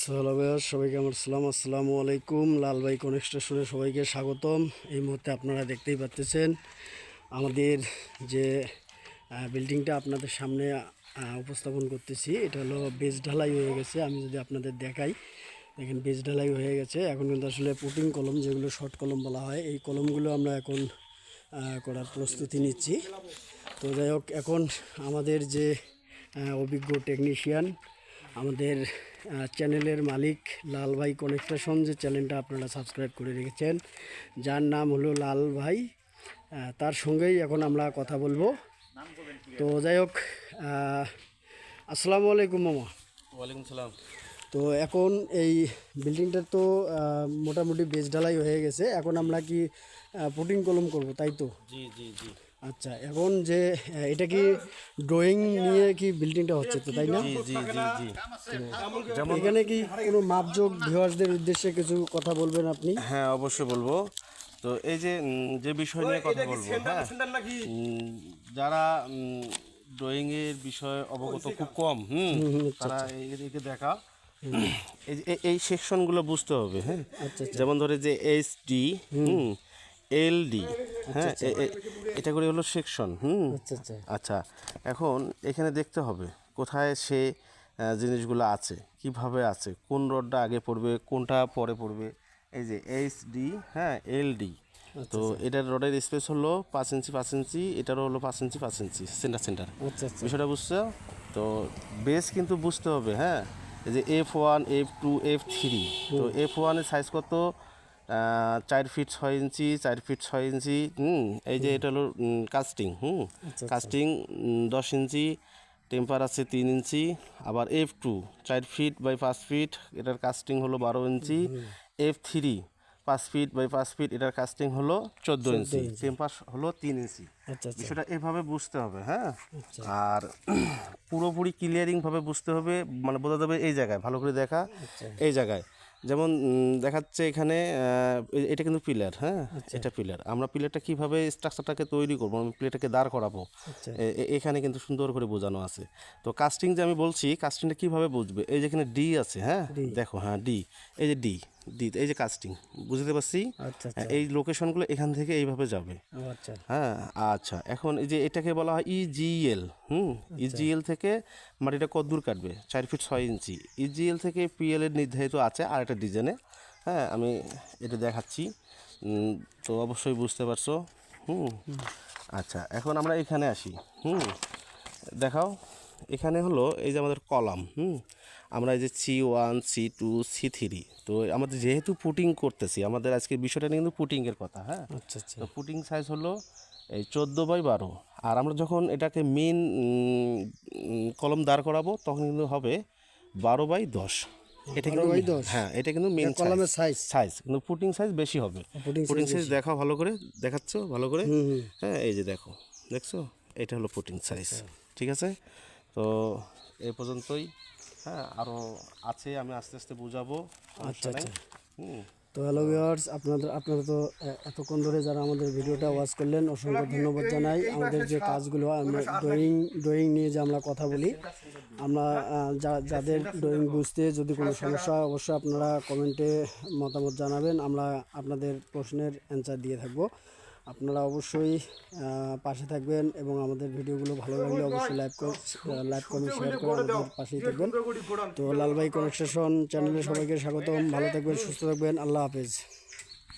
Hello ভাইয়া, সবাইকে আমার আসসালামু আলাইকুম। লালবাই কনস্ট্রাকশনে সবাইকে স্বাগতম। এই মুহূর্তে আপনারা দেখতেই পাচ্ছেন আমাদের যে বিল্ডিংটা আপনাদের সামনে উপস্থাপন করতেছি। এটা হলো বেজ ঢালাই হয়ে গেছে। আমি যদি আপনাদের দেখাই, দেখেন বেজ ঢালাই হয়ে গেছে। এখন কিন্তু আসলে পুটিং কলম, যেগুলো শর্ট কলম বলা হয়, এই কলমগুলো আমরা এখন করার প্রস্তুতি নিচ্ছি। তো যাই হোক, এখন আমাদের যে অভিজ্ঞ টেকনিশিয়ান, আমাদের চ্যানেলের মালিক লাল ভাই কনস্ট্রাকশন, যে চ্যানেলটা আপনারা সাবস্ক্রাইব করে রেখেছেন, যার নাম হলো লাল ভাই, তার সঙ্গেই এখন আমরা কথা বলবো। তো যাই হোক, আসসালামু আলাইকুম মামা। ওয়ালাইকুম সালাম। তো এখন এই বিল্ডিংটার তো মোটামুটি বেজ ঢালাই হয়ে গেছে। এখন আমরা কি পুটিং কলম করব, তাই তো? জি জি জি আচ্ছা, এখন যে এটা কি ড্রয়িং নিয়ে কি বিল্ডিংটা হচ্ছে তো, তাই না? জি জি জি জি যেমন এখানে কি কোনো মাপজোক ভিউয়ার্সদের উদ্দেশ্যে কিছু কথা বলবেন আপনি? হ্যাঁ, অবশ্যই বলবো। তো এই যে যে বিষয় নিয়ে কথা বলবো, হ্যাঁ, যারা ড্রয়িংয়ের বিষয়ে অবগত খুব কম, তারা এদিকে দেখা এই সেকশনগুলো বুঝতে হবে। হ্যাঁ, যেমন ধরে যে এইচডি, এলডি, হ্যাঁ, এটা করে হলো সেকশন। আচ্ছা আচ্ছা আচ্ছা, এখন এখানে দেখতে হবে কোথায় সে জিনিসগুলো আছে, কিভাবে আছে, কোন রডটা আগে পড়বে, কোনটা পরে পড়বে। এই যে এইচডি, হ্যাঁ, এলডি। তো এটার রডের স্পেস হলো 5 ইঞ্চি 5 ইঞ্চি, এটারও হলো 5 ইঞ্চি 5 ইঞ্চি, সেন্টার। আচ্ছা আচ্ছা বিষয়টা বুঝছো? তো বেস কিন্তু বুঝতে হবে। হ্যাঁ, এই যে F1, F2, F3। তো F1 এর সাইজ কত? 4 ফিট 6 ইঞ্চি, 4 ফিট 6 ইঞ্চি। এই যে এটা হলো কাস্টিং। আচ্ছা কাস্টিং 10 ইঞ্চি, টেম্পার আছে 3 ইঞ্চি। আবার F2 4 ফিট বাই 5 ফিট, এটার কাস্টিং হলো 12 ইঞ্চি। F3 5 ফিট বাই 5 ফিট, এটার কাস্টিং হলো 14 ইঞ্চি, টেম্পার হলো 3 ইঞ্চি। আচ্ছা আচ্ছা বিষয়টা এভাবে বুঝতে হবে। হ্যাঁ, আচ্ছা আর পুরোপুরি ক্লিয়ারিংভাবে বুঝতে হবে, মানে বোঝা যাবে এই জায়গায়, ভালো করে দেখা, আচ্ছা এই জায়গায় যেমন দেখাচ্ছে এখানে, এটা কিন্তু পিলার। হ্যাঁ, এটা পিলার। আমরা পিলারটা কীভাবে স্ট্রাকচারটাকে তৈরি করবো, আমি পিলারটাকে দাঁড় করাবো, আচ্ছা এখানে কিন্তু সুন্দর করে বোঝানো আছে। তো কাস্টিং যে আমি বলছি, কাস্টিংটা কীভাবে বুঝবে, এই যে এখানে ডি আছে, হ্যাঁ, দেখো, হ্যাঁ, ডি, এই যে ডি, এই যে কাস্টিং, বুঝতে পারছি। আচ্ছা আচ্ছা এই লোকেশনগুলো এখান থেকে এইভাবে যাবে। ও আচ্ছা হ্যাঁ, আচ্ছা, এখন এই যে এটাকে বলা হয় ইজিএল। ইজিএল থেকে মাটিটা কত দূর কাটবে? 4 ফিট 6 ইঞ্চি। ইজিএল থেকে পিএল এর নির্ধারিত আছে আর একটা ডিজাইনে। হ্যাঁ, আমি এটা দেখাচ্ছি। তো অবশ্যই বুঝতে পারছো। আচ্ছা, এখন আমরা এখানে আসি। দেখাও, এখানে হলো এই যে আমাদের কলাম। আমরা এই যে C1, C2, C3। তো আমাদের যেহেতু পুটিং করতেছি, আমাদের আজকের বিষয়টা নিয়ে কিন্তু পুটিংয়ের কথা। হ্যাঁ, আচ্ছা আচ্ছা তো পুটিং সাইজ হলো এই 14 বাই 12। আর আমরা যখন এটাকে মেন কলম দাঁড় করাবো, তখন কিন্তু হবে 12 বাই 10। এটা কিন্তু 12 বাই 10 হ্যাঁ, এটা কিন্তু মেন কলমের সাইজ। সাইজ, কিন্তু পুটিং সাইজ বেশি হবে। পুটিং সাইজ দেখাও ভালো করে, দেখাচ্ছ ভালো করে। হ্যাঁ, এই যে দেখো, দেখছো, এটা হলো পুটিং সাইজ। ঠিক আছে, তো এই পর্যন্তই। হ্যাঁ, আরও আছে, আমি আস্তে আস্তে বুঝাবো, সমস্যা নেই। তো হ্যালো ভিউয়ার্স, আপনারা তো এতক্ষণ ধরে যারা আমাদের ভিডিওটা ওয়াচ করলেন, অসংখ্য ধন্যবাদ জানাই। আমাদের যে কাজগুলো, আমরা ড্রয়িং নিয়ে যে আমরা কথা বলি, আমরা যাদের ড্রয়িং বুঝতে যদি কোনো সমস্যা, অবশ্যই আপনারা কমেন্টে মতামত জানাবেন। আমরা আপনাদের প্রশ্নের অ্যান্সার দিয়ে থাকবো। আপনারা অবশ্যই পাশে থাকবেন এবং আমাদের ভিডিওগুলো ভালো লাগলে অবশ্যই লাইক কমেন্ট শেয়ার করে আমাদের পাশেই থাকবেন। তো লালভাই কনস্ট্রাকশন চ্যানেলে সবাইকে স্বাগতম। ভালো থাকবেন, সুস্থ থাকবেন, আল্লাহ হাফেজ।